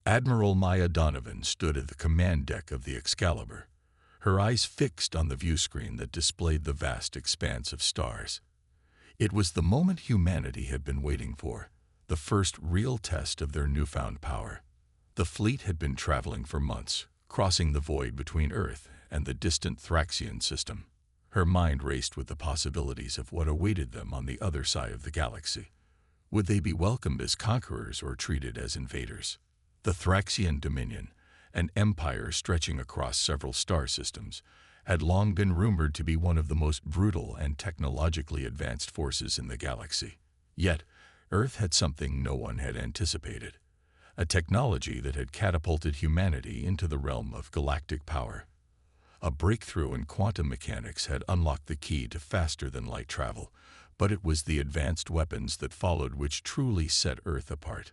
Admiral Maya Donovan stood at the command deck of the Excalibur, her eyes fixed on the viewscreen that displayed the vast expanse of stars. It was the moment humanity had been waiting for, the first real test of their newfound power. The fleet had been traveling for months, crossing the void between Earth and the distant Thraxian system. Her mind raced with the possibilities of what awaited them on the other side of the galaxy. Would they be welcomed as conquerors or treated as invaders? The Thraxian Dominion, an empire stretching across several star systems, had long been rumored to be one of the most brutal and technologically advanced forces in the galaxy. Yet, Earth had something no one had anticipated, a technology that had catapulted humanity into the realm of galactic power. A breakthrough in quantum mechanics had unlocked the key to faster-than-light travel, but it was the advanced weapons that followed which truly set Earth apart.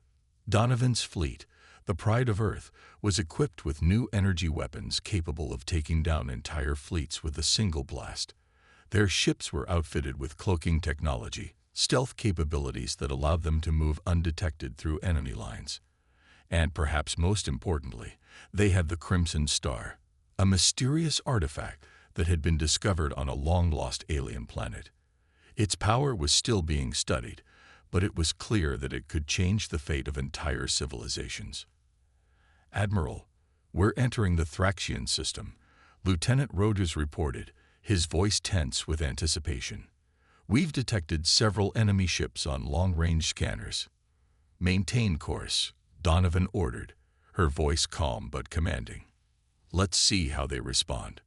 Donovan's fleet, the pride of Earth, was equipped with new energy weapons capable of taking down entire fleets with a single blast. Their ships were outfitted with cloaking technology, stealth capabilities that allowed them to move undetected through enemy lines. And perhaps most importantly, they had the Crimson Star, a mysterious artifact that had been discovered on a long-lost alien planet. Its power was still being studied, but it was clear that it could change the fate of entire civilizations. "Admiral, we're entering the Thraxian system," Lieutenant Rogers reported, his voice tense with anticipation. "We've detected several enemy ships on long-range scanners." "Maintain course," Donovan ordered, her voice calm but commanding. "Let's see how they respond."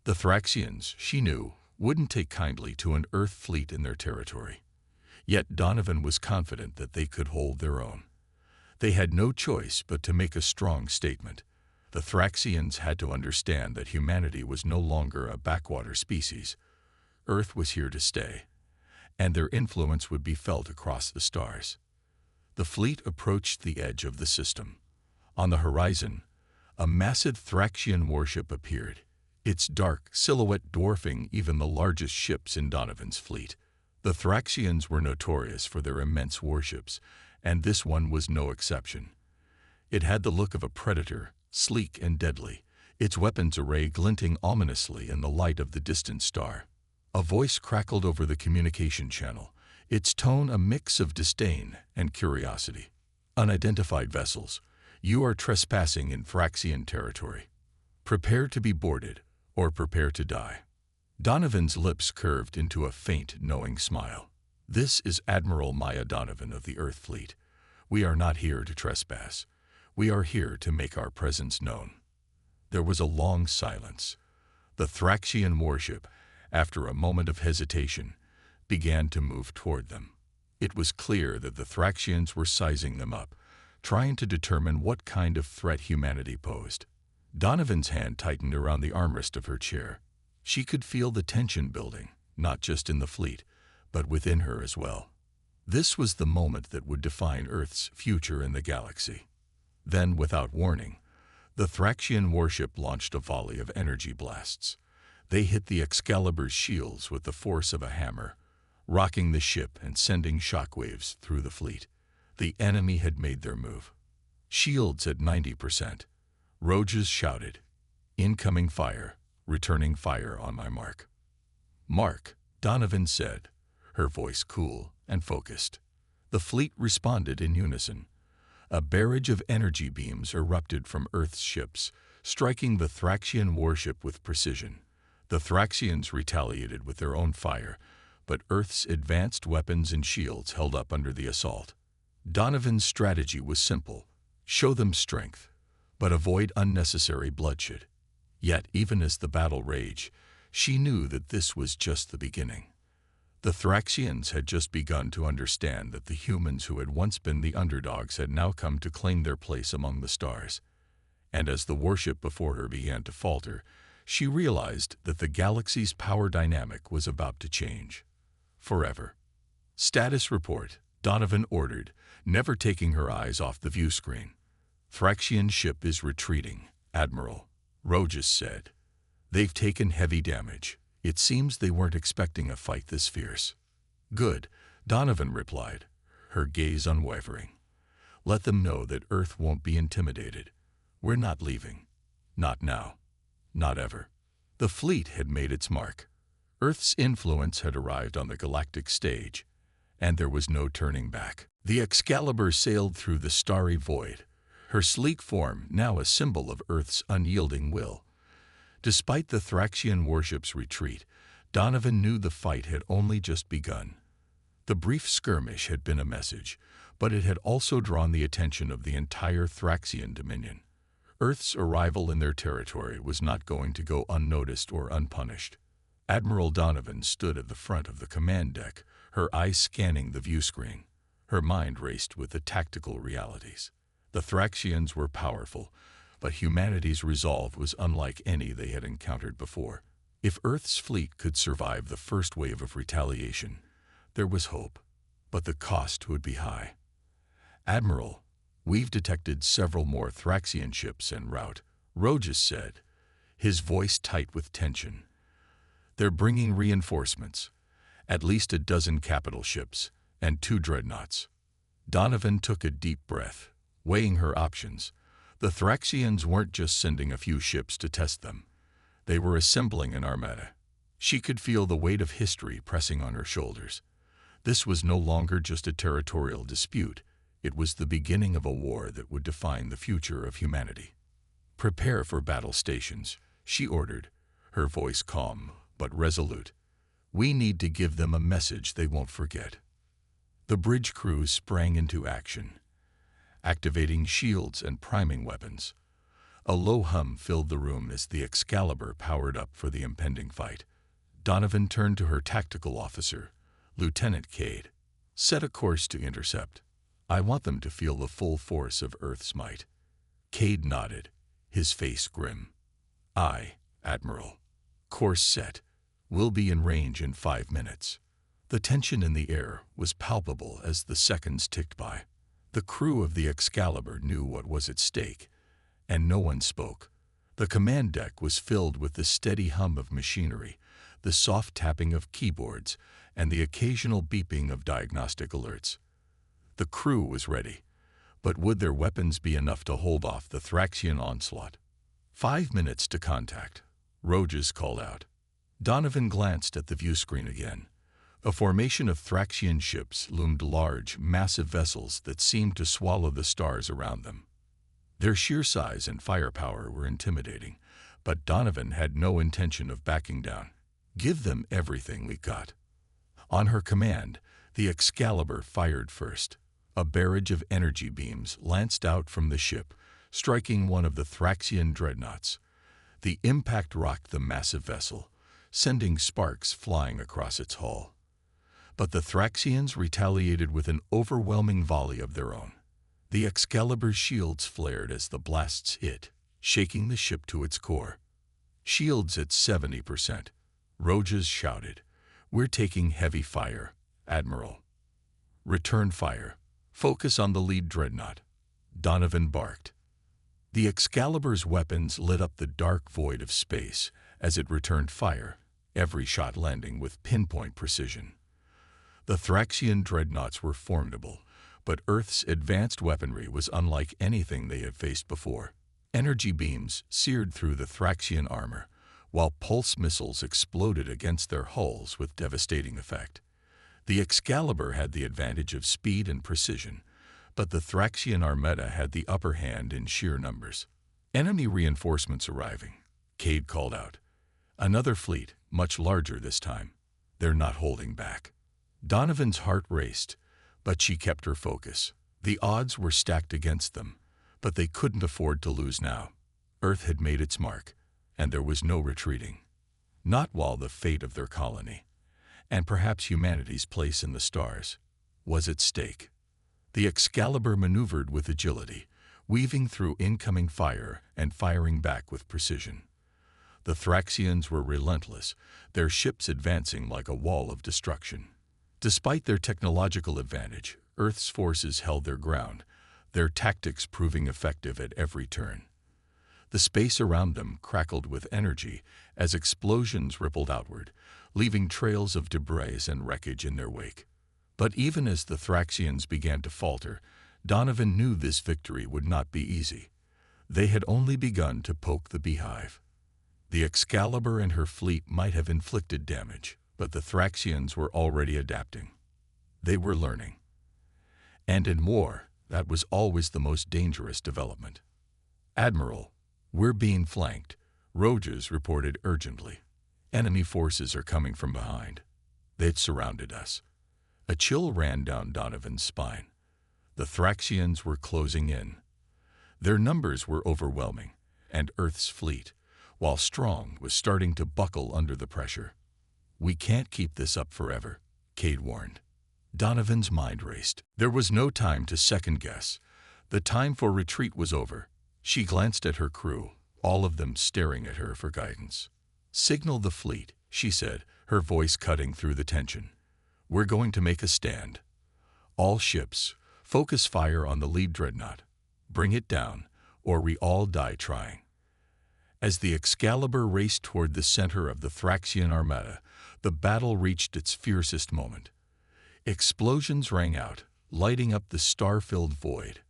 The Thraxians, she knew, wouldn't take kindly to an Earth fleet in their territory. Yet Donovan was confident that they could hold their own. They had no choice but to make a strong statement. The Thraxians had to understand that humanity was no longer a backwater species. Earth was here to stay, and their influence would be felt across the stars. The fleet approached the edge of the system. On the horizon, a massive Thraxian warship appeared, its dark silhouette dwarfing even the largest ships in Donovan's fleet. The Thraxians were notorious for their immense warships, and this one was no exception. It had the look of a predator, sleek and deadly, its weapons array glinting ominously in the light of the distant star. A voice crackled over the communication channel, its tone a mix of disdain and curiosity. "Unidentified vessels, you are trespassing in Thraxian territory. Prepare to be boarded, or prepare to die." Donovan's lips curved into a faint, knowing smile. "This is Admiral Maya Donovan of the Earth Fleet. We are not here to trespass. We are here to make our presence known." There was a long silence. The Thraxian warship, after a moment of hesitation, began to move toward them. It was clear that the Thraxians were sizing them up, trying to determine what kind of threat humanity posed. Donovan's hand tightened around the armrest of her chair. She could feel the tension building, not just in the fleet, but within her as well. This was the moment that would define Earth's future in the galaxy. Then, without warning, the Thraxian warship launched a volley of energy blasts. They hit the Excalibur's shields with the force of a hammer, rocking the ship and sending shockwaves through the fleet. The enemy had made their move. "Shields at 90%. Rogers shouted. "Incoming fire, returning fire on my mark." "Mark," Donovan said, her voice cool and focused. The fleet responded in unison. A barrage of energy beams erupted from Earth's ships, striking the Thraxian warship with precision. The Thraxians retaliated with their own fire, but Earth's advanced weapons and shields held up under the assault. Donovan's strategy was simple: show them strength, but avoid unnecessary bloodshed. Yet, even as the battle raged, she knew that this was just the beginning. The Thraxians had just begun to understand that the humans who had once been the underdogs had now come to claim their place among the stars. And as the warship before her began to falter, she realized that the galaxy's power dynamic was about to change. Forever. "Status report," Donovan ordered, never taking her eyes off the view screen. "Thraxian ship is retreating, Admiral," Rogers said. "They've taken heavy damage. It seems they weren't expecting a fight this fierce." "Good," Donovan replied, her gaze unwavering. Let them know that Earth won't be intimidated. We're not leaving. Not now. Not ever. The fleet had made its mark. Earth's influence had arrived on the galactic stage, and there was no turning back. The Excalibur sailed through the starry void, her sleek form now a symbol of Earth's unyielding will. Despite the Thraxian warship's retreat, Donovan knew the fight had only just begun. The brief skirmish had been a message, but it had also drawn the attention of the entire Thraxian dominion. Earth's arrival in their territory was not going to go unnoticed or unpunished. Admiral Donovan stood at the front of the command deck, her eyes scanning the view screen. Her mind raced with the tactical realities. The Thraxians were powerful, but humanity's resolve was unlike any they had encountered before. If Earth's fleet could survive the first wave of retaliation, there was hope, but the cost would be high. "Admiral, we've detected several more Thraxian ships en route," Rojas said, his voice tight with tension. "They're bringing reinforcements, at least a dozen capital ships and 2 dreadnoughts." Donovan took a deep breath, weighing her options. The Thraxians weren't just sending a few ships to test them. They were assembling an armada. She could feel the weight of history pressing on her shoulders. This was no longer just a territorial dispute. It was the beginning of a war that would define the future of humanity. "Prepare for battle stations," she ordered, her voice calm but resolute. "We need to give them a message they won't forget." The bridge crews sprang into action, activating shields and priming weapons. A low hum filled the room as the Excalibur powered up for the impending fight. Donovan turned to her tactical officer, Lieutenant Cade. "Set a course to intercept. I want them to feel the full force of Earth's might." Cade nodded, his face grim. "Aye, Admiral. Course set. We'll be in range in 5 minutes." The tension in the air was palpable as the seconds ticked by. The crew of the Excalibur knew what was at stake, and no one spoke. The command deck was filled with the steady hum of machinery, the soft tapping of keyboards, and the occasional beeping of diagnostic alerts. The crew was ready, but would their weapons be enough to hold off the Thraxian onslaught? 5 minutes to contact, Rojas called out. Donovan glanced at the view screen again. A formation of Thraxian ships loomed, large, massive vessels that seemed to swallow the stars around them. Their sheer size and firepower were intimidating, but Donovan had no intention of backing down. "Give them everything we got." On her command, the Excalibur fired first. A barrage of energy beams lanced out from the ship, striking one of the Thraxian dreadnoughts. The impact rocked the massive vessel, sending sparks flying across its hull. But the Thraxians retaliated with an overwhelming volley of their own. The Excalibur's shields flared as the blasts hit, shaking the ship to its core. "Shields at 70%, Rojas shouted. "We're taking heavy fire, Admiral." "Return fire. Focus on the lead dreadnought," Donovan barked. The Excalibur's weapons lit up the dark void of space as it returned fire, every shot landing with pinpoint precision. The Thraxian dreadnoughts were formidable, but Earth's advanced weaponry was unlike anything they had faced before. Energy beams seared through the Thraxian armor, while pulse missiles exploded against their hulls with devastating effect. The Excalibur had the advantage of speed and precision, but the Thraxian armada had the upper hand in sheer numbers. "Enemy reinforcements arriving," Cade called out. "Another fleet, much larger this time. They're not holding back." Donovan's heart raced, but she kept her focus. The odds were stacked against them, but they couldn't afford to lose now. Earth had made its mark, and there was no retreating. Not while the fate of their colony, and perhaps humanity's place in the stars, was at stake. The Excalibur maneuvered with agility, weaving through incoming fire and firing back with precision. The Thraxians were relentless, their ships advancing like a wall of destruction. Despite their technological advantage, Earth's forces held their ground, their tactics proving effective at every turn. The space around them crackled with energy as explosions rippled outward, leaving trails of debris and wreckage in their wake. But even as the Thraxians began to falter, Donovan knew this victory would not be easy. They had only begun to poke the beehive. The Excalibur and her fleet might have inflicted damage, but the Thraxians were already adapting. They were learning. And in war, that was always the most dangerous development. "Admiral, we're being flanked," Rogers reported urgently. "Enemy forces are coming from behind. They'd surrounded us." A chill ran down Donovan's spine. The Thraxians were closing in. Their numbers were overwhelming, and Earth's fleet, while strong, was starting to buckle under the pressure. "We can't keep this up forever," Cade warned. Donovan's mind raced. There was no time to second-guess. The time for retreat was over. She glanced at her crew, all of them staring at her for guidance. "Signal the fleet," she said, her voice cutting through the tension. "We're going to make a stand. All ships, focus fire on the lead dreadnought. Bring it down, or we all die trying." As the Excalibur raced toward the center of the Thraxian armada, the battle reached its fiercest moment. Explosions rang out, lighting up the star-filled void.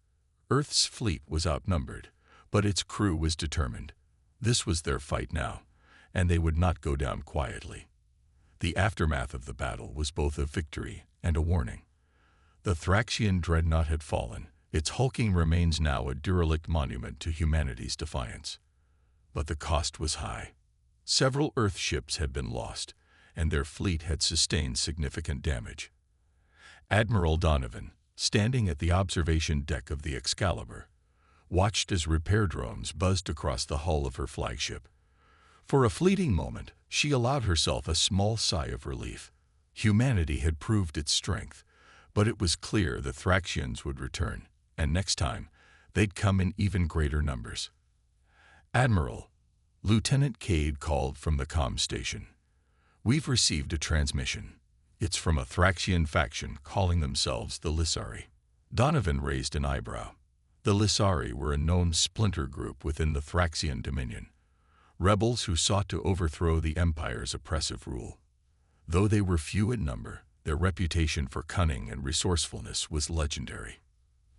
Earth's fleet was outnumbered, but its crew was determined. This was their fight now, and they would not go down quietly. The aftermath of the battle was both a victory and a warning. The Thraxian dreadnought had fallen, its hulking remains now a derelict monument to humanity's defiance. But the cost was high. Several Earth ships had been lost, and their fleet had sustained significant damage. Admiral Donovan, standing at the observation deck of the Excalibur, watched as repair drones buzzed across the hull of her flagship. For a fleeting moment, she allowed herself a small sigh of relief. Humanity had proved its strength, but it was clear the Thraxians would return, and next time, they'd come in even greater numbers. "Admiral," Lieutenant Cade called from the comm station. "We've received a transmission. It's from a Thraxian faction calling themselves the Lissari." Donovan raised an eyebrow. The Lissari were a known splinter group within the Thraxian Dominion, rebels who sought to overthrow the Empire's oppressive rule. Though they were few in number, their reputation for cunning and resourcefulness was legendary.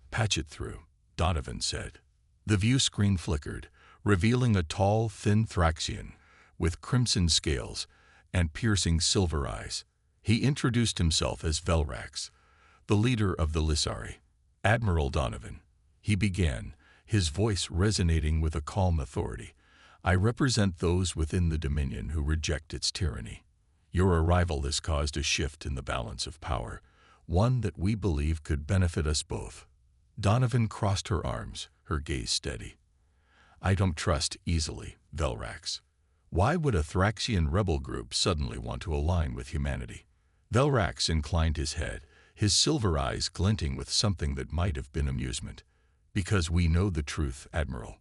"Patch it through," Donovan said. The view screen flickered, revealing a tall, thin Thraxian with crimson scales and piercing silver eyes. He introduced himself as Velrax, the leader of the Lissari. "Admiral Donovan," he began, his voice resonating with a calm authority. "I represent those within the Dominion who reject its tyranny. Your arrival has caused a shift in the balance of power, one that we believe could benefit us both." Donovan crossed her arms, her gaze steady. "I don't trust easily, Velrax. Why would a Thraxian rebel group suddenly want to align with humanity?" Velrax inclined his head, his silver eyes glinting with something that might have been amusement. "Because we know the truth, Admiral.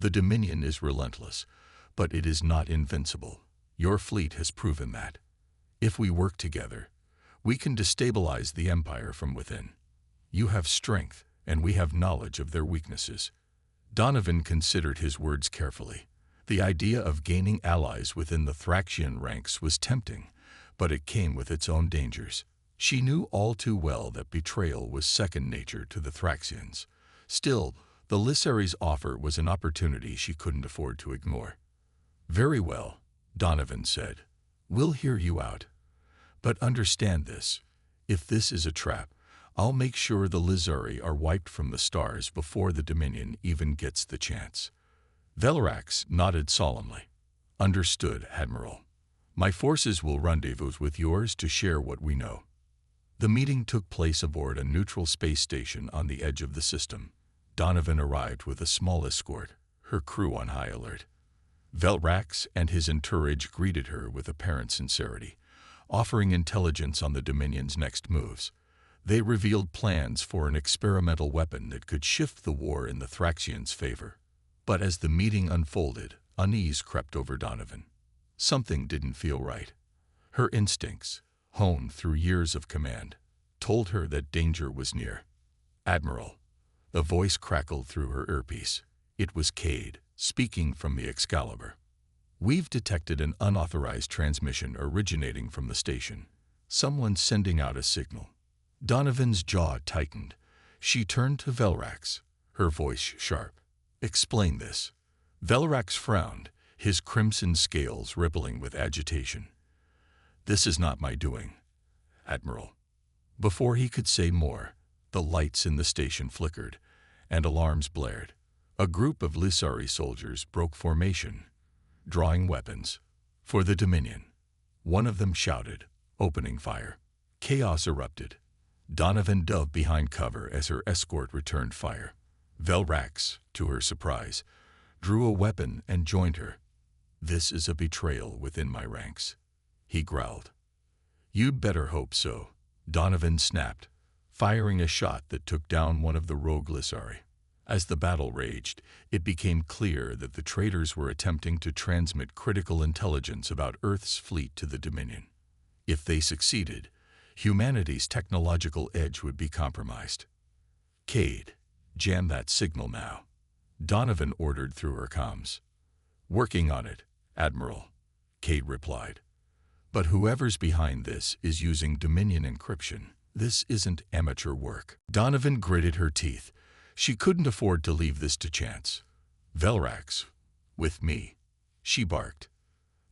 The Dominion is relentless, but it is not invincible. Your fleet has proven that. If we work together, we can destabilize the Empire from within. You have strength, and we have knowledge of their weaknesses." Donovan considered his words carefully. The idea of gaining allies within the Thraxian ranks was tempting, but it came with its own dangers. She knew all too well that betrayal was second nature to the Thraxians. Still, the Lissari's offer was an opportunity she couldn't afford to ignore. "Very well," Donovan said. "We'll hear you out. But understand this. If this is a trap, I'll make sure the Lissari are wiped from the stars before the Dominion even gets the chance." Velrax nodded solemnly. "Understood, Admiral. My forces will rendezvous with yours to share what we know." The meeting took place aboard a neutral space station on the edge of the system. Donovan arrived with a small escort, her crew on high alert. Velrax and his entourage greeted her with apparent sincerity, offering intelligence on the Dominion's next moves. They revealed plans for an experimental weapon that could shift the war in the Thraxians' favor. But as the meeting unfolded, unease crept over Donovan. Something didn't feel right. Her instincts, honed through years of command, told her that danger was near. "Admiral," the voice crackled through her earpiece. It was Cade, speaking from the Excalibur. "We've detected an unauthorized transmission originating from the station. Someone's sending out a signal." Donovan's jaw tightened. She turned to Velrax, her voice sharp. "Explain this." Velrax frowned, his crimson scales rippling with agitation. "This is not my doing, Admiral." Before he could say more, the lights in the station flickered, and alarms blared. A group of Lysari soldiers broke formation, drawing weapons. "For the Dominion," one of them shouted, opening fire. Chaos erupted. Donovan dove behind cover as her escort returned fire. Velrax, to her surprise, drew a weapon and joined her. "This is a betrayal within my ranks," he growled. "You'd better hope so," Donovan snapped, firing a shot that took down one of the rogue Lysari. As the battle raged, it became clear that the traitors were attempting to transmit critical intelligence about Earth's fleet to the Dominion. If they succeeded, humanity's technological edge would be compromised. "Cade, jam that signal now," Donovan ordered through her comms. "Working on it, Admiral," Cade replied. "But whoever's behind this is using Dominion encryption. This isn't amateur work." Donovan gritted her teeth. She couldn't afford to leave this to chance. "Velrax, with me," she barked.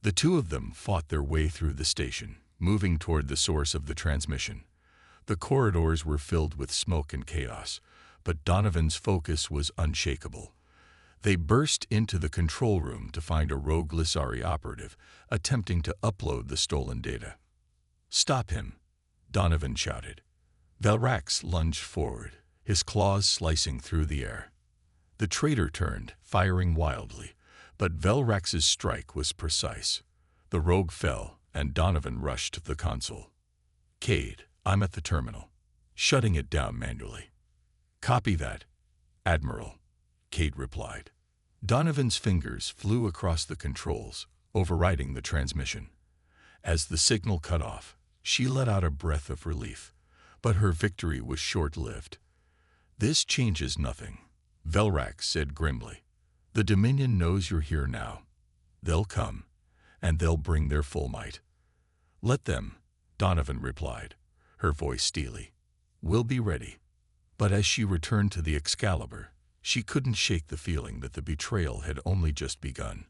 The two of them fought their way through the station, moving toward the source of the transmission. The corridors were filled with smoke and chaos, but Donovan's focus was unshakable. They burst into the control room to find a rogue Lysari operative attempting to upload the stolen data. "Stop him," Donovan shouted. Velrax lunged forward, his claws slicing through the air. The traitor turned, firing wildly, but Velrax's strike was precise. The rogue fell, and Donovan rushed to the console. "Cade, I'm at the terminal, shutting it down manually." "Copy that, Admiral," Cade replied. Donovan's fingers flew across the controls, overriding the transmission. As the signal cut off, she let out a breath of relief, but her victory was short-lived. "This changes nothing," Velrax said grimly. "The Dominion knows you're here now. They'll come, and they'll bring their full might." "Let them," Donovan replied, her voice steely. "We'll be ready." But as she returned to the Excalibur, she couldn't shake the feeling that the betrayal had only just begun.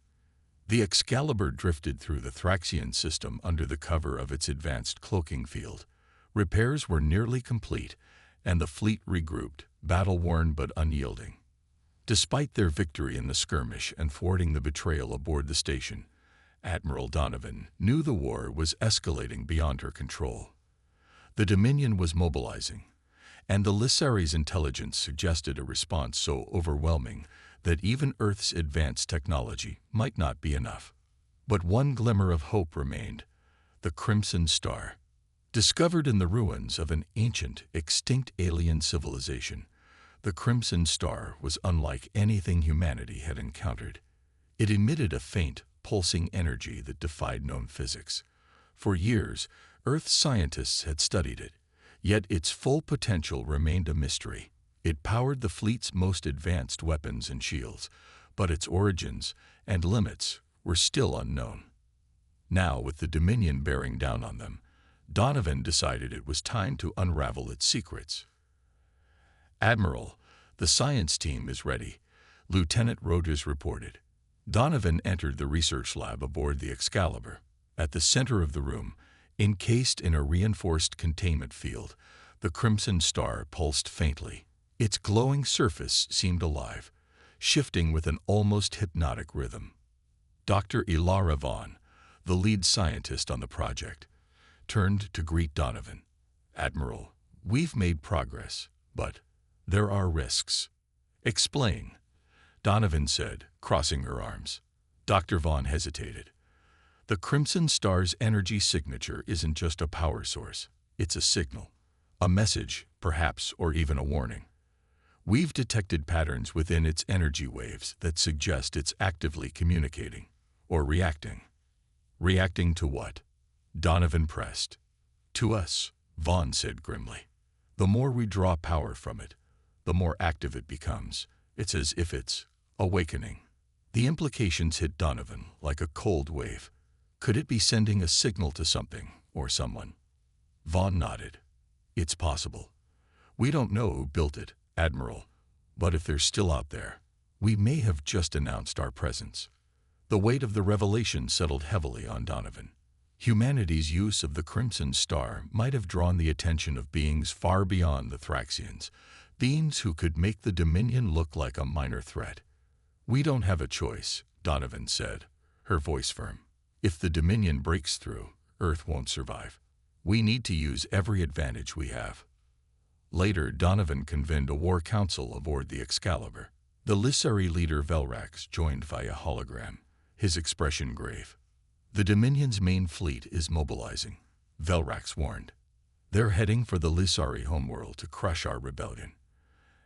The Excalibur drifted through the Thraxian system under the cover of its advanced cloaking field. Repairs were nearly complete, and the fleet regrouped, battle-worn but unyielding. Despite their victory in the skirmish and thwarting the betrayal aboard the station, Admiral Donovan knew the war was escalating beyond her control. The Dominion was mobilizing, and the Lysari's intelligence suggested a response so overwhelming that even Earth's advanced technology might not be enough. But one glimmer of hope remained: the Crimson Star. Discovered in the ruins of an ancient, extinct alien civilization, the Crimson Star was unlike anything humanity had encountered. It emitted a faint, pulsing energy that defied known physics. For years, Earth scientists had studied it, yet its full potential remained a mystery. It powered the fleet's most advanced weapons and shields, but its origins and limits were still unknown. Now, with the Dominion bearing down on them, Donovan decided it was time to unravel its secrets. "Admiral, the science team is ready," Lieutenant Rogers reported. Donovan entered the research lab aboard the Excalibur. At the center of the room, encased in a reinforced containment field, the Crimson Star pulsed faintly. Its glowing surface seemed alive, shifting with an almost hypnotic rhythm. Dr. Ilara Vaughn, the lead scientist on the project, turned to greet Donovan. "Admiral, we've made progress, but there are risks." "Explain," Donovan said, crossing her arms. Dr. Vaughn hesitated. "The Crimson Star's energy signature isn't just a power source. It's a signal, a message, perhaps, or even a warning. We've detected patterns within its energy waves that suggest it's actively communicating, or reacting." "Reacting to what?" Donovan pressed. "To us," Vaughn said grimly. "The more we draw power from it, the more active it becomes. It's as if it's awakening." The implications hit Donovan like a cold wave. Could it be sending a signal to something or someone? Vaughn nodded. "It's possible. We don't know who built it, Admiral, but if they're still out there, we may have just announced our presence. The weight of the revelation settled heavily on Donovan. Humanity's use of the Crimson Star might have drawn the attention of beings far beyond the Thraxians, beings who could make the Dominion look like a minor threat. We don't have a choice, Donovan said, her voice firm. If the Dominion breaks through, Earth won't survive. We need to use every advantage we have. Later, Donovan convened a war council aboard the Excalibur. The Lissari leader Velrax joined via hologram, his expression grave. The Dominion's main fleet is mobilizing, Velrax warned. They're heading for the Lissari homeworld to crush our rebellion,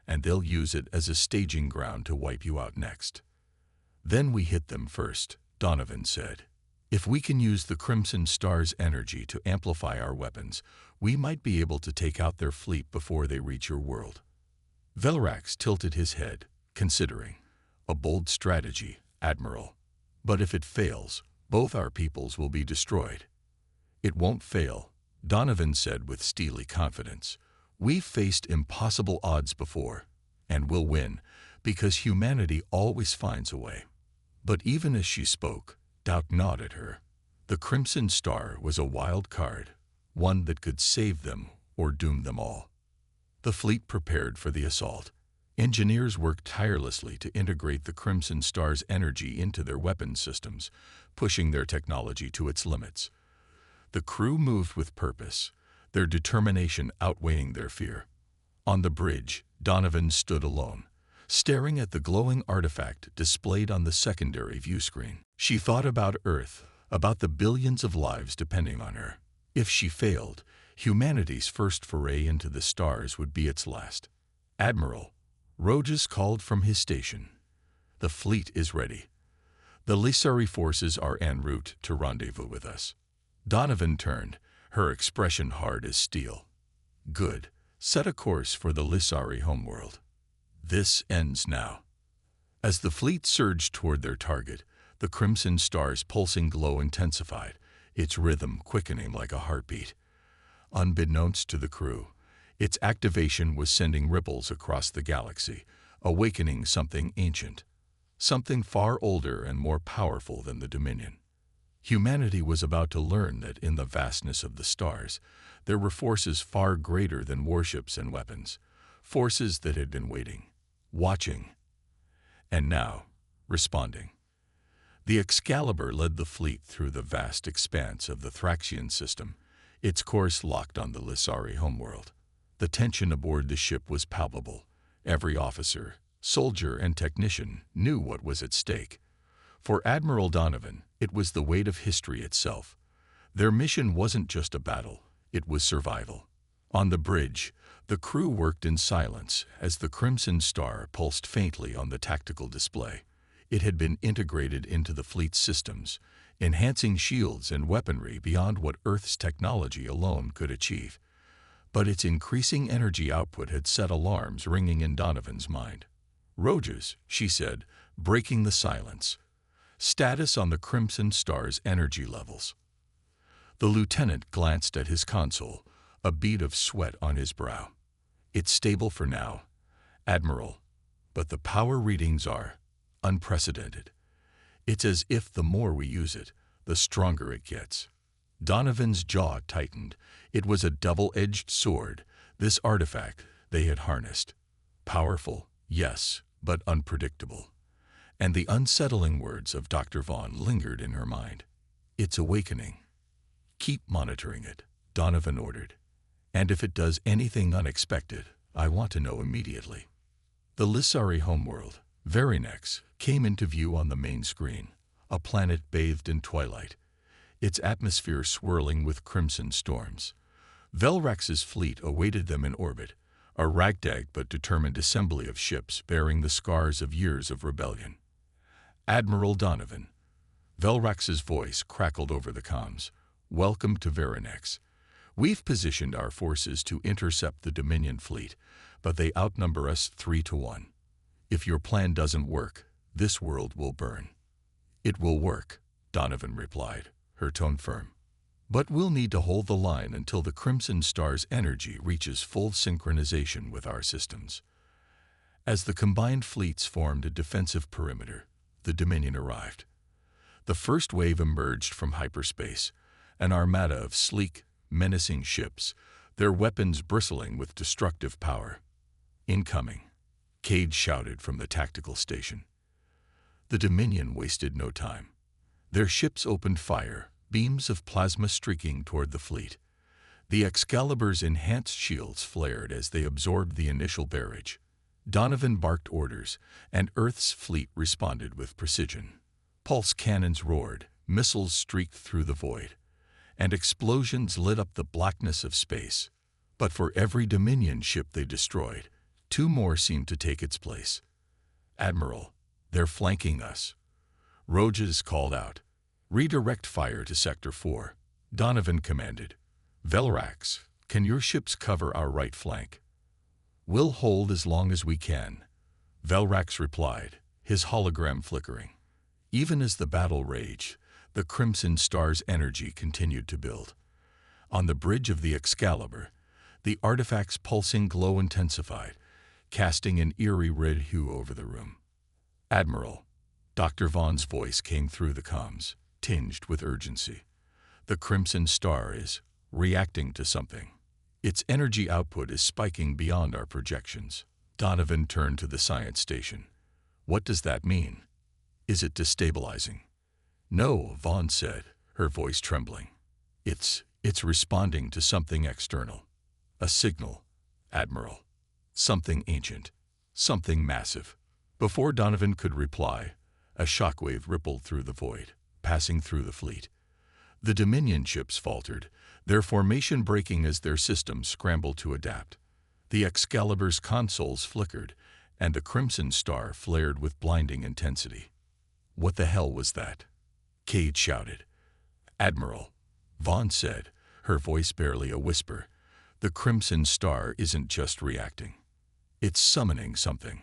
and they'll use it as a staging ground to wipe you out next. Then we hit them first, Donovan said. If we can use the Crimson Star's energy to amplify our weapons, we might be able to take out their fleet before they reach your world. Velrax tilted his head, considering. A bold strategy, Admiral. But if it fails, both our peoples will be destroyed. It won't fail, Donovan said with steely confidence. We've faced impossible odds before, and we'll win, because humanity always finds a way. But even as she spoke, doubt gnawed at her. The Crimson Star was a wild card, one that could save them or doom them all. The fleet prepared for the assault. Engineers worked tirelessly to integrate the Crimson Star's energy into their weapons systems, pushing their technology to its limits. The crew moved with purpose, their determination outweighing their fear. On the bridge, Donovan stood alone, staring at the glowing artifact displayed on the secondary view screen. She thought about Earth, about the billions of lives depending on her. If she failed, humanity's first foray into the stars would be its last. Admiral, Rojas called from his station. The fleet is ready. The Lissari forces are en route to rendezvous with us. Donovan turned, her expression hard as steel. Good. Set a course for the Lissari homeworld. This ends now. As the fleet surged toward their target, the Crimson Star's pulsing glow intensified, its rhythm quickening like a heartbeat. Unbeknownst to the crew, its activation was sending ripples across the galaxy, awakening something ancient, something far older and more powerful than the Dominion. Humanity was about to learn that in the vastness of the stars, there were forces far greater than warships and weapons, forces that had been waiting, watching, and now responding. The Excalibur led the fleet through the vast expanse of the Thraxian system, its course locked on the Lissari homeworld. The tension aboard the ship was palpable. Every officer, soldier, and technician knew what was at stake. For Admiral Donovan, it was the weight of history itself. Their mission wasn't just a battle, it was survival. On the bridge, the crew worked in silence as the Crimson Star pulsed faintly on the tactical display. It had been integrated into the fleet's systems, enhancing shields and weaponry beyond what Earth's technology alone could achieve. But its increasing energy output had set alarms ringing in Donovan's mind. Rojas, she said, breaking the silence. Status on the Crimson Star's energy levels. The lieutenant glanced at his console, a bead of sweat on his brow. It's stable for now, Admiral, but the power readings are unprecedented. It's as if the more we use it, the stronger it gets. Donovan's jaw tightened. It was a double-edged sword, this artifact they had harnessed. Powerful, yes, but unpredictable. And the unsettling words of Dr. Vaughn lingered in her mind. It's awakening. Keep monitoring it, Donovan ordered. And if it does anything unexpected, I want to know immediately. The Lissari homeworld, Verinex, came into view on the main screen, a planet bathed in twilight, its atmosphere swirling with crimson storms. Velrax's fleet awaited them in orbit, a ragtag but determined assembly of ships bearing the scars of years of rebellion. Admiral Donovan. Velrax's voice crackled over the comms. Welcome to Verinex. We've positioned our forces to intercept the Dominion fleet, but they outnumber us 3-1. If your plan doesn't work, this world will burn. It will work, Donovan replied, her tone firm. But we'll need to hold the line until the Crimson Star's energy reaches full synchronization with our systems. As the combined fleets formed a defensive perimeter, the Dominion arrived. The first wave emerged from hyperspace, an armada of sleek, menacing ships, their weapons bristling with destructive power. "Incoming," Cade shouted from the tactical station. The Dominion wasted no time. Their ships opened fire, beams of plasma streaking toward the fleet. The Excalibur's enhanced shields flared as they absorbed the initial barrage. Donovan barked orders, and Earth's fleet responded with precision. Pulse cannons roared, missiles streaked through the void, and explosions lit up the blackness of space. But for every Dominion ship they destroyed, two more seemed to take its place. "Admiral, they're flanking us," Rojas called out. "Redirect fire to Sector 4. Donovan commanded. "Velrax, can your ships cover our right flank?" "We'll hold as long as we can," Velrax replied, his hologram flickering. Even as the battle raged, the Crimson Star's energy continued to build. On the bridge of the Excalibur, the artifact's pulsing glow intensified, casting an eerie red hue over the room. "Admiral," Dr. Vaughn's voice came through the comms, tinged with urgency. "The Crimson Star is reacting to something. Its energy output is spiking beyond our projections." Donovan turned to the science station. "What does that mean? Is it destabilizing?" "No," Vaughn said, her voice trembling. It's responding to something external. A signal, Admiral. Something ancient. Something massive." Before Donovan could reply, a shockwave rippled through the void, passing through the fleet. The Dominion ships faltered, their formation breaking as their systems scrambled to adapt. The Excalibur's consoles flickered, and the Crimson Star flared with blinding intensity. "What the hell was that?" Cade shouted. "Admiral," Vaughn said, her voice barely a whisper, "the Crimson Star isn't just reacting. It's summoning something."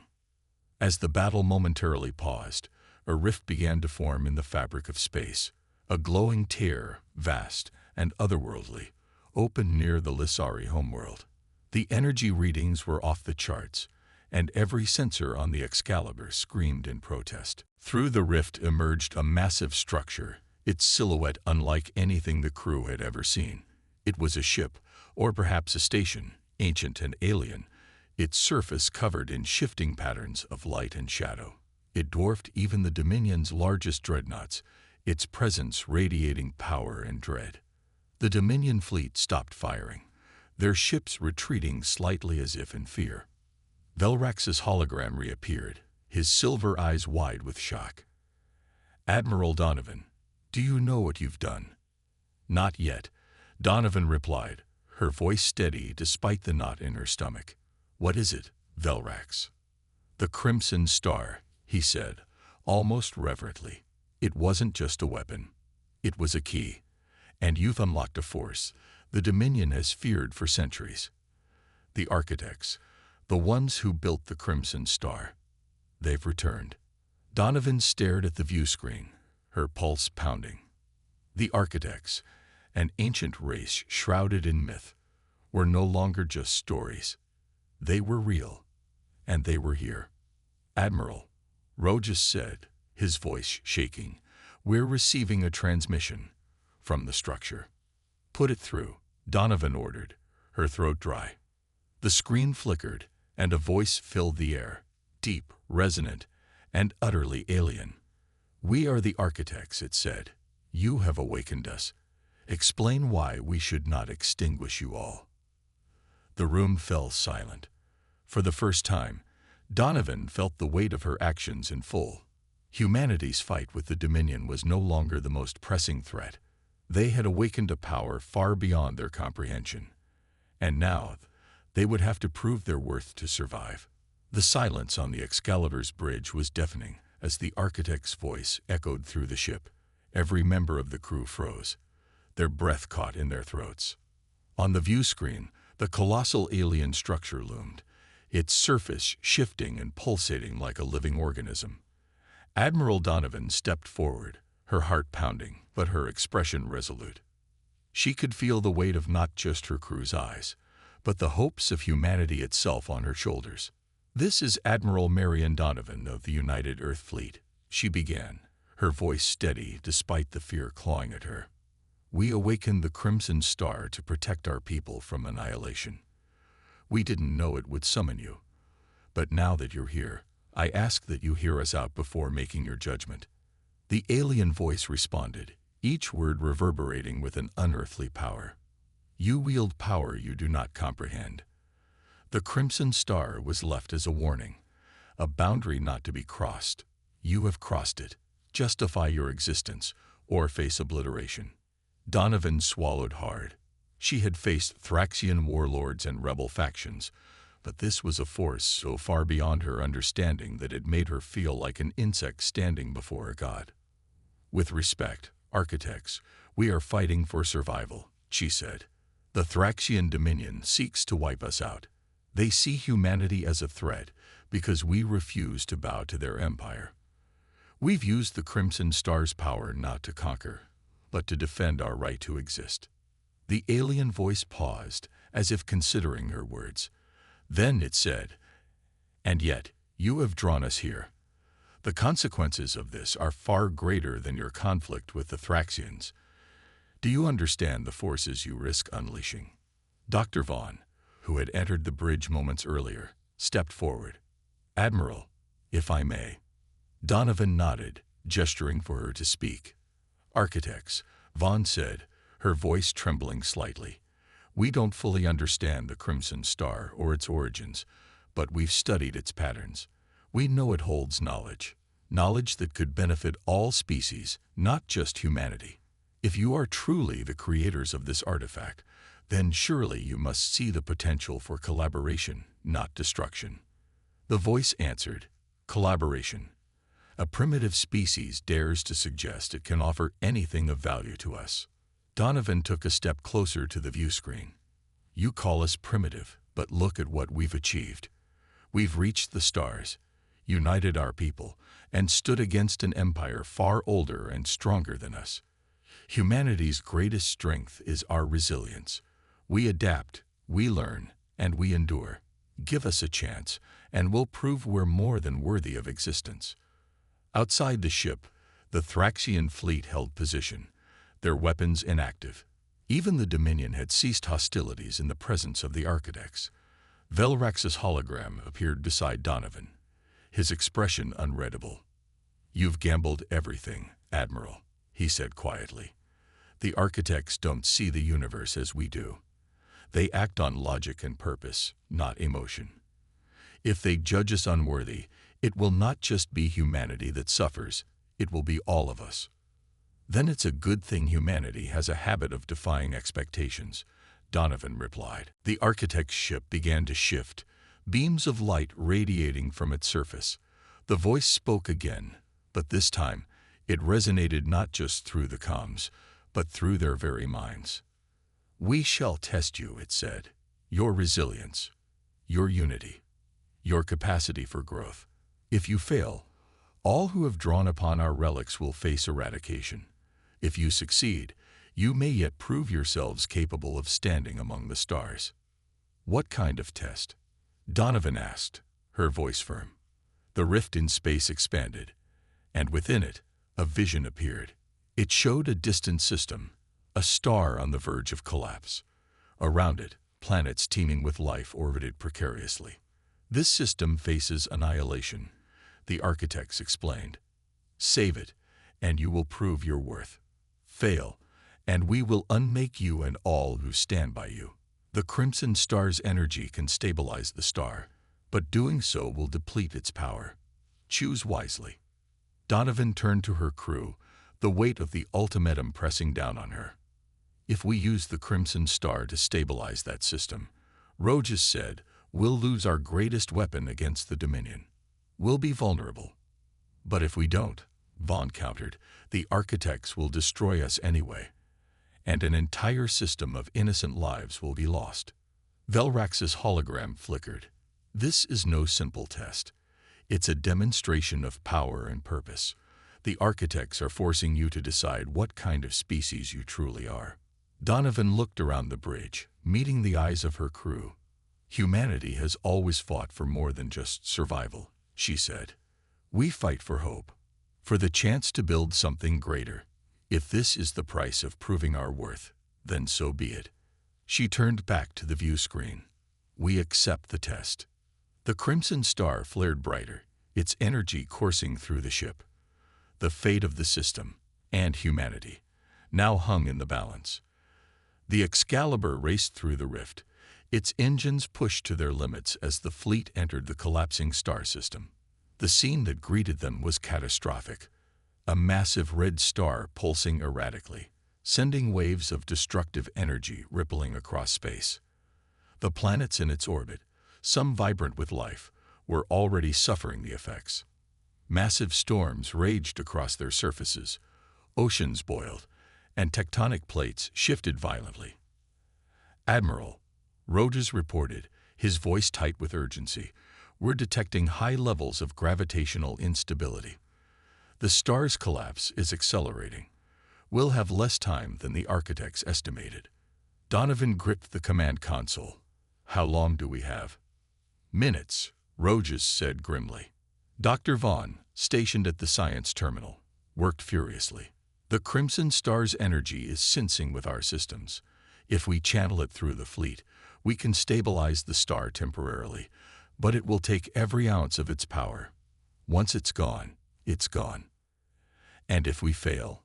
As the battle momentarily paused, a rift began to form in the fabric of space. A glowing tear, vast and otherworldly, opened near the Lissari homeworld. The energy readings were off the charts, and every sensor on the Excalibur screamed in protest. Through the rift emerged a massive structure, its silhouette unlike anything the crew had ever seen. It was a ship, or perhaps a station, ancient and alien, its surface covered in shifting patterns of light and shadow. It dwarfed even the Dominion's largest dreadnoughts, its presence radiating power and dread. The Dominion fleet stopped firing, their ships retreating slightly as if in fear. Velrax's hologram reappeared, his silver eyes wide with shock. "Admiral Donovan, do you know what you've done?" "Not yet," Donovan replied, her voice steady despite the knot in her stomach. "What is it, Velrax?" "The Crimson Star," he said, almost reverently. "It wasn't just a weapon. It was a key. And you've unlocked a force the Dominion has feared for centuries. The architects, the ones who built the Crimson Star. They've returned." Donovan stared at the view screen, her pulse pounding. The architects, an ancient race shrouded in myth, were no longer just stories. They were real, and they were here. "Admiral," Rojas said, his voice shaking, "we're receiving a transmission from the structure." "Put it through," Donovan ordered, her throat dry. The screen flickered, and a voice filled the air, deep, resonant, and utterly alien. "We are the architects," it said. "You have awakened us. Explain why we should not extinguish you all." The room fell silent. For the first time, Donovan felt the weight of her actions in full. Humanity's fight with the Dominion was no longer the most pressing threat. They had awakened a power far beyond their comprehension. And now, they would have to prove their worth to survive. The silence on the Excalibur's bridge was deafening as the architect's voice echoed through the ship. Every member of the crew froze, their breath caught in their throats. On the view screen, the colossal alien structure loomed, its surface shifting and pulsating like a living organism. Admiral Donovan stepped forward, her heart pounding, but her expression resolute. She could feel the weight of not just her crew's eyes, but the hopes of humanity itself on her shoulders. "This is Admiral Marion Donovan of the United Earth Fleet," she began, her voice steady despite the fear clawing at her. "We awakened the Crimson Star to protect our people from annihilation. We didn't know it would summon you. But now that you're here, I ask that you hear us out before making your judgment." The alien voice responded, each word reverberating with an unearthly power. "You wield power you do not comprehend." The Crimson Star was left as a warning, a boundary not to be crossed. You have crossed it. Justify your existence, or face obliteration. Donovan swallowed hard. She had faced Thraxian warlords and rebel factions, but this was a force so far beyond her understanding that it made her feel like an insect standing before a god. "With respect, architects, we are fighting for survival," she said. "The Thraxian Dominion seeks to wipe us out. They see humanity as a threat because we refuse to bow to their empire. We've used the Crimson Star's power not to conquer, but to defend our right to exist." The alien voice paused, as if considering her words. Then it said, "And yet, you have drawn us here. The consequences of this are far greater than your conflict with the Thraxians. Do you understand the forces you risk unleashing?" Dr. Vaughn, who had entered the bridge moments earlier, stepped forward. "Admiral, if I may." Donovan nodded, gesturing for her to speak. "Architects," Vaughn said, her voice trembling slightly. "We don't fully understand the Crimson Star or its origins, but we've studied its patterns. We know it holds knowledge that could benefit all species, not just humanity. If you are truly the creators of this artifact, then surely you must see the potential for collaboration, not destruction." The voice answered, "Collaboration. A primitive species dares to suggest it can offer anything of value to us." Donovan took a step closer to the view screen. "You call us primitive, but look at what we've achieved. We've reached the stars, united our people, and stood against an empire far older and stronger than us. Humanity's greatest strength is our resilience. We adapt, we learn, and we endure. Give us a chance, and we'll prove we're more than worthy of existence." Outside the ship, the Thraxian fleet held position, their weapons inactive. Even the Dominion had ceased hostilities in the presence of the architects. Velrax's hologram appeared beside Donovan, his expression unreadable. "You've gambled everything, Admiral," he said quietly. "The architects don't see the universe as we do. They act on logic and purpose, not emotion. If they judge us unworthy, it will not just be humanity that suffers, it will be all of us. Then it's a good thing humanity has a habit of defying expectations," Donovan replied. The architect's ship began to shift, beams of light radiating from its surface. The voice spoke again, but this time it resonated not just through the comms, but through their very minds. "We shall test you," it said. "Your resilience, your unity, your capacity for growth. If you fail, all who have drawn upon our relics will face eradication. If you succeed, you may yet prove yourselves capable of standing among the stars." "What kind of test?" Donovan asked, her voice firm. The rift in space expanded, and within it, a vision appeared. It showed a distant system, a star on the verge of collapse. Around it, planets teeming with life orbited precariously. "This system faces annihilation," the architects explained. "Save it, and you will prove your worth. Fail, and we will unmake you and all who stand by you. The Crimson Star's energy can stabilize the star, but doing so will deplete its power. Choose wisely." Donovan turned to her crew, the weight of the ultimatum pressing down on her. "If we use the Crimson Star to stabilize that system," Rojas said, "we'll lose our greatest weapon against the Dominion. We'll be vulnerable. But if we don't," Vaughn countered, "the architects will destroy us anyway, and an entire system of innocent lives will be lost." Velrax's hologram flickered. "This is no simple test. It's a demonstration of power and purpose. The architects are forcing you to decide what kind of species you truly are." Donovan looked around the bridge, meeting the eyes of her crew. Humanity has always fought for more than just survival, she said. We fight for hope, for the chance to build something greater. If this is the price of proving our worth, then so be it. She turned back to the view screen. We accept the test. The crimson star flared brighter, its energy coursing through the ship. The fate of the system, and humanity, now hung in the balance. The Excalibur raced through the rift, its engines pushed to their limits as the fleet entered the collapsing star system. The scene that greeted them was catastrophic. A massive red star pulsing erratically, sending waves of destructive energy rippling across space. The planets in its orbit, some vibrant with life, were already suffering the effects. Massive storms raged across their surfaces, oceans boiled, and tectonic plates shifted violently. "Admiral," Rogers reported, his voice tight with urgency, "we're detecting high levels of gravitational instability. The star's collapse is accelerating. We'll have less time than the architects estimated." Donovan gripped the command console. "How long do we have?" "Minutes," Rogers said grimly. Dr. Vaughn, stationed at the science terminal, worked furiously. "The Crimson Star's energy is syncing with our systems. If we channel it through the fleet, we can stabilize the star temporarily, but it will take every ounce of its power. Once it's gone, it's gone." "And if we fail?"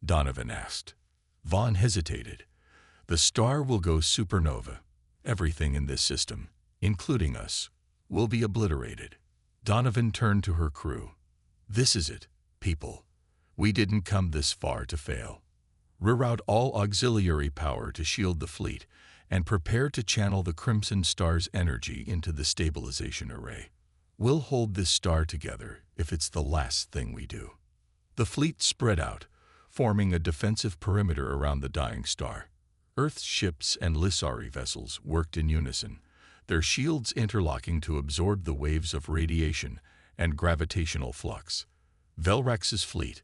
Donovan asked. Vaughn hesitated. "The star will go supernova. Everything in this system, including us, will be obliterated." Donovan turned to her crew. "This is it, people. We didn't come this far to fail. Reroute all auxiliary power to shield the fleet and prepare to channel the Crimson Star's energy into the stabilization array. We'll hold this star together if it's the last thing we do." The fleet spread out, forming a defensive perimeter around the dying star. Earth's ships and Lissari vessels worked in unison, their shields interlocking to absorb the waves of radiation and gravitational flux. Velrax's fleet,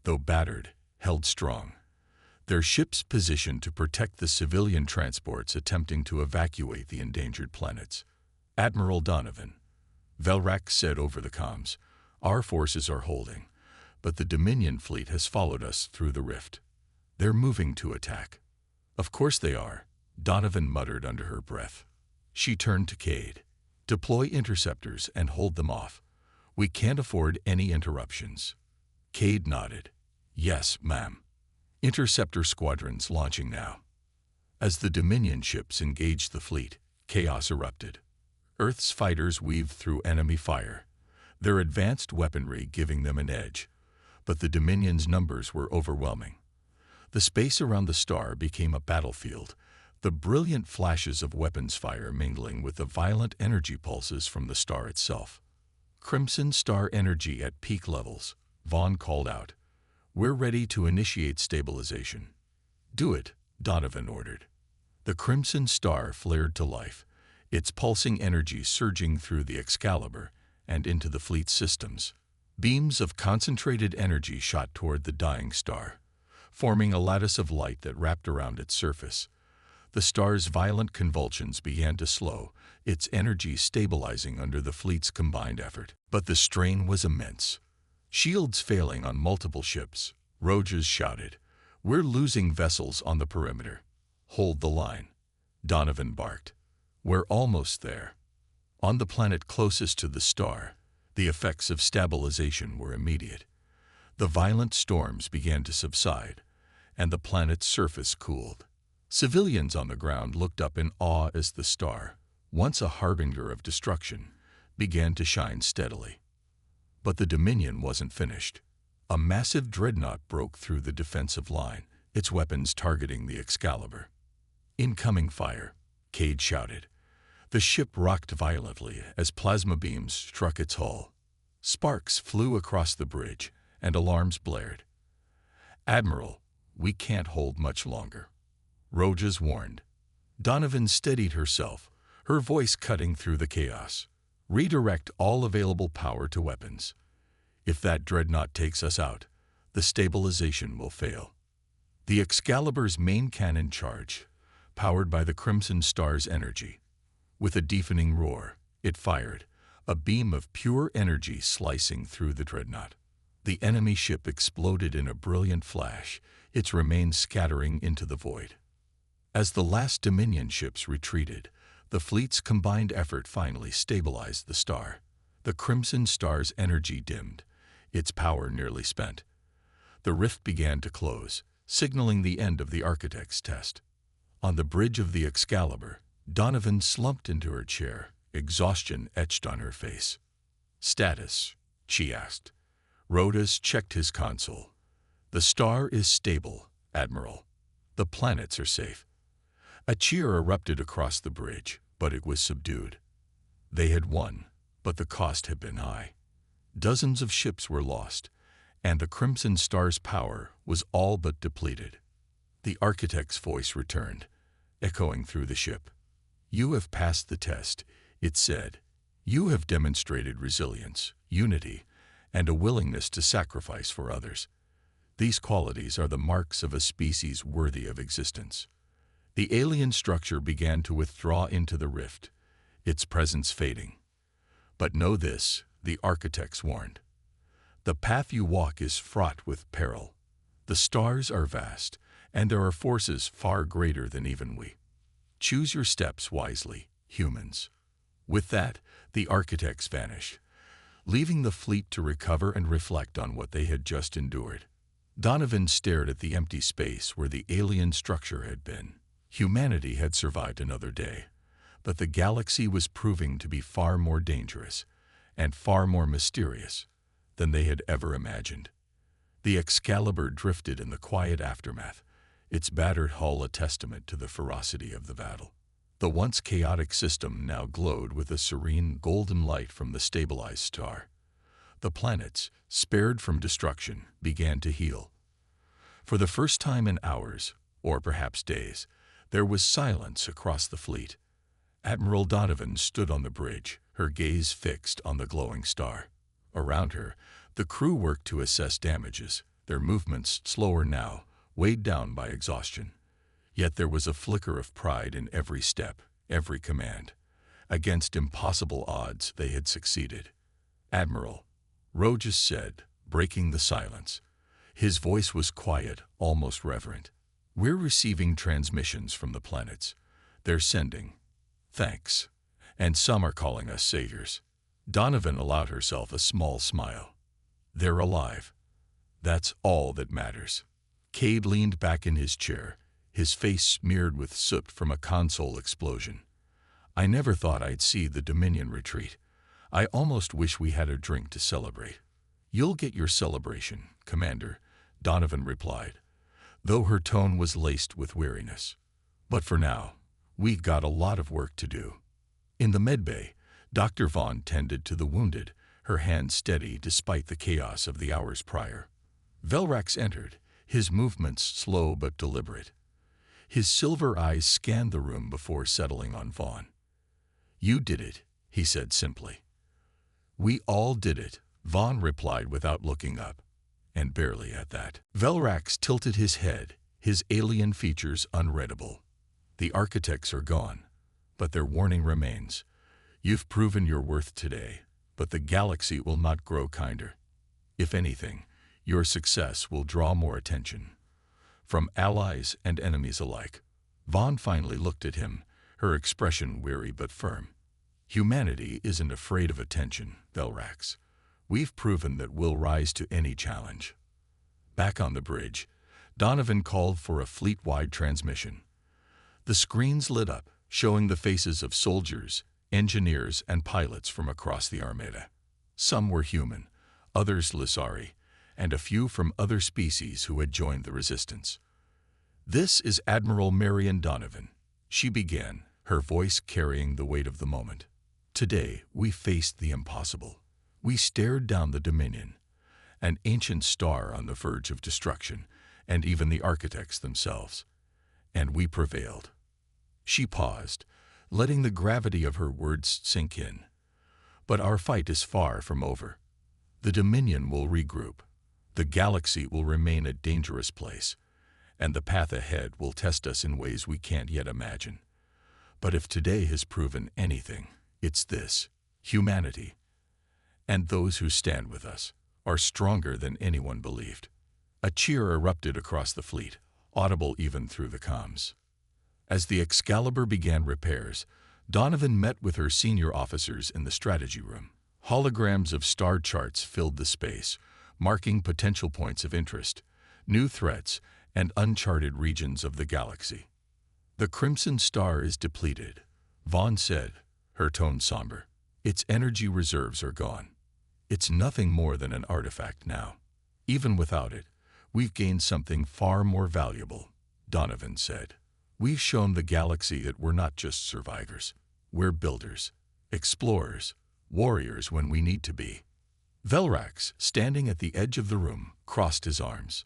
though battered, held strong, their ships positioned to protect the civilian transports attempting to evacuate the endangered planets. "Admiral Donovan," Velrax said over the comms, "our forces are holding, but the Dominion fleet has followed us through the rift. They're moving to attack." "Of course they are," Donovan muttered under her breath. She turned to Cade. "Deploy interceptors and hold them off. We can't afford any interruptions." Cade nodded. "Yes, ma'am. Interceptor squadrons launching now." As the Dominion ships engaged the fleet, chaos erupted. Earth's fighters weaved through enemy fire, their advanced weaponry giving them an edge, but the Dominion's numbers were overwhelming. The space around the star became a battlefield, the brilliant flashes of weapons fire mingling with the violent energy pulses from the star itself. "Crimson Star energy at peak levels," Vaughn called out. "We're ready to initiate stabilization." "Do it," Donovan ordered. The Crimson Star flared to life, its pulsing energy surging through the Excalibur and into the fleet's systems. Beams of concentrated energy shot toward the dying star, forming a lattice of light that wrapped around its surface. The star's violent convulsions began to slow, its energy stabilizing under the fleet's combined effort. But the strain was immense. Shields failing on multiple ships, Rogers shouted. "We're losing vessels on the perimeter." "Hold the line," Donovan barked. "We're almost there." On the planet closest to the star, the effects of stabilization were immediate. The violent storms began to subside, and the planet's surface cooled. Civilians on the ground looked up in awe as the star, once a harbinger of destruction, began to shine steadily. But the Dominion wasn't finished. A massive dreadnought broke through the defensive line, its weapons targeting the Excalibur. "Incoming fire," Cade shouted. The ship rocked violently as plasma beams struck its hull. Sparks flew across the bridge, and alarms blared. "Admiral, we can't hold much longer," Rogers warned. Donovan steadied herself, her voice cutting through the chaos. "Redirect all available power to weapons. If that dreadnought takes us out, the stabilization will fail." The Excalibur's main cannon charged, powered by the Crimson Star's energy. With a deafening roar, it fired, a beam of pure energy slicing through the dreadnought. The enemy ship exploded in a brilliant flash, its remains scattering into the void. As the last Dominion ships retreated, the fleet's combined effort finally stabilized the star. The Crimson Star's energy dimmed, its power nearly spent. The rift began to close, signaling the end of the Architect's test. On the bridge of the Excalibur, Donovan slumped into her chair, exhaustion etched on her face. "Status?" she asked. Rhodas checked his console. "The star is stable, Admiral. The planets are safe." A cheer erupted across the bridge, but it was subdued. They had won, but the cost had been high. Dozens of ships were lost, and the Crimson Star's power was all but depleted. The Architect's voice returned, echoing through the ship. "You have passed the test," it said. "You have demonstrated resilience, unity, and a willingness to sacrifice for others. These qualities are the marks of a species worthy of existence." The alien structure began to withdraw into the rift, its presence fading. "But know this," the Architects warned. "The path you walk is fraught with peril. The stars are vast, and there are forces far greater than even we. Choose your steps wisely, humans." With that, the Architects vanished, leaving the fleet to recover and reflect on what they had just endured. Donovan stared at the empty space where the alien structure had been. Humanity had survived another day, but the galaxy was proving to be far more dangerous and far more mysterious than they had ever imagined. The Excalibur drifted in the quiet aftermath, its battered hull a testament to the ferocity of the battle. The once chaotic system now glowed with a serene golden light from the stabilized star. The planets, spared from destruction, began to heal. For the first time in hours, or perhaps days, there was silence across the fleet. Admiral Donovan stood on the bridge, her gaze fixed on the glowing star. Around her, the crew worked to assess damages, their movements slower now, weighed down by exhaustion. Yet there was a flicker of pride in every step, every command. Against impossible odds, they had succeeded. "Admiral," Rhodas said, breaking the silence. His voice was quiet, almost reverent. "We're receiving transmissions from the planets. They're sending thanks, and some are calling us saviors." Donovan allowed herself a small smile. "They're alive. That's all that matters." Cade leaned back in his chair, his face smeared with soot from a console explosion. "I never thought I'd see the Dominion retreat. I almost wish we had a drink to celebrate." "You'll get your celebration, Commander," Donovan replied, though her tone was laced with weariness. "But for now, we've got a lot of work to do." In the medbay, Dr. Vaughn tended to the wounded, her hand steady despite the chaos of the hours prior. Velrax entered, his movements slow but deliberate. His silver eyes scanned the room before settling on Vaughn. "You did it," he said simply. "We all did it," Vaughn replied without looking up, and barely at that. Velrax tilted his head, his alien features unreadable. "The Architects are gone, but their warning remains. You've proven your worth today, but the galaxy will not grow kinder. If anything, your success will draw more attention, from allies and enemies alike." Vaughn finally looked at him, her expression weary but firm. "Humanity isn't afraid of attention, Velrax. We've proven that we'll rise to any challenge." Back on the bridge, Donovan called for a fleet-wide transmission. The screens lit up, showing the faces of soldiers, engineers, and pilots from across the Armada. Some were human, others Lissari, and a few from other species who had joined the resistance. "This is Admiral Marion Donovan," she began, her voice carrying the weight of the moment. "Today, we faced the impossible. We stared down the Dominion, an ancient star on the verge of destruction, and even the Architects themselves. And we prevailed." She paused, letting the gravity of her words sink in. "But our fight is far from over. The Dominion will regroup. The galaxy will remain a dangerous place, and the path ahead will test us in ways we can't yet imagine. But if today has proven anything, it's this: humanity, and those who stand with us, are stronger than anyone believed. A cheer erupted across the fleet, audible even through the comms. As the Excalibur began repairs, Donovan met with her senior officers in the strategy room. Holograms of star charts filled the space, marking potential points of interest, new threats, and uncharted regions of the galaxy. "The Crimson Star is depleted," Vaughn said, her tone somber. "Its energy reserves are gone. It's nothing more than an artifact now. Even without it, we've gained something far more valuable," Donovan said. "We've shown the galaxy that we're not just survivors. We're builders, explorers, warriors when we need to be." Velrax, standing at the edge of the room, crossed his arms.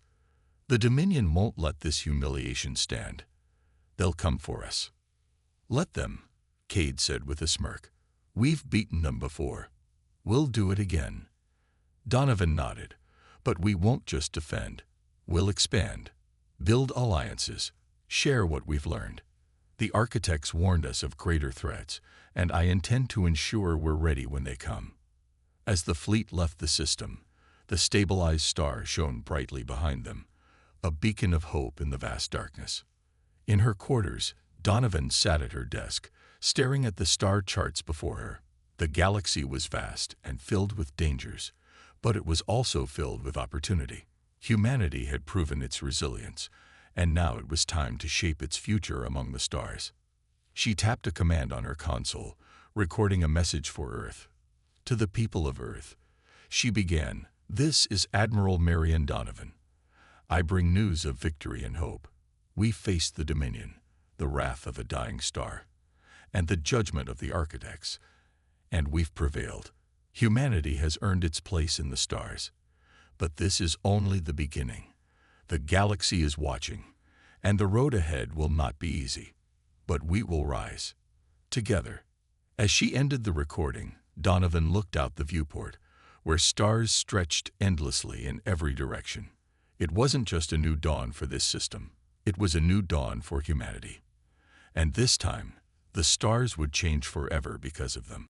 "The Dominion won't let this humiliation stand. They'll come for us." "Let them," Cade said with a smirk. "We've beaten them before. We'll do it again." Donovan nodded. "But we won't just defend. We'll expand, build alliances, share what we've learned. The architects warned us of greater threats, and I intend to ensure we're ready when they come." As the fleet left the system, the stabilized star shone brightly behind them, a beacon of hope in the vast darkness. In her quarters, Donovan sat at her desk, staring at the star charts before her. The galaxy was vast and filled with dangers, but it was also filled with opportunity. Humanity had proven its resilience, and now it was time to shape its future among the stars. She tapped a command on her console, recording a message for Earth. "To the people of Earth," she began, "this is Admiral Marion Donovan. I bring news of victory and hope. We faced the Dominion, the wrath of a dying star, and the judgment of the architects, and we've prevailed. Humanity has earned its place in the stars. But this is only the beginning. The galaxy is watching, and the road ahead will not be easy. But we will rise, together." As she ended the recording, Donovan looked out the viewport, where stars stretched endlessly in every direction. It wasn't just a new dawn for this system. It was a new dawn for humanity. And this time, the stars would change forever because of them.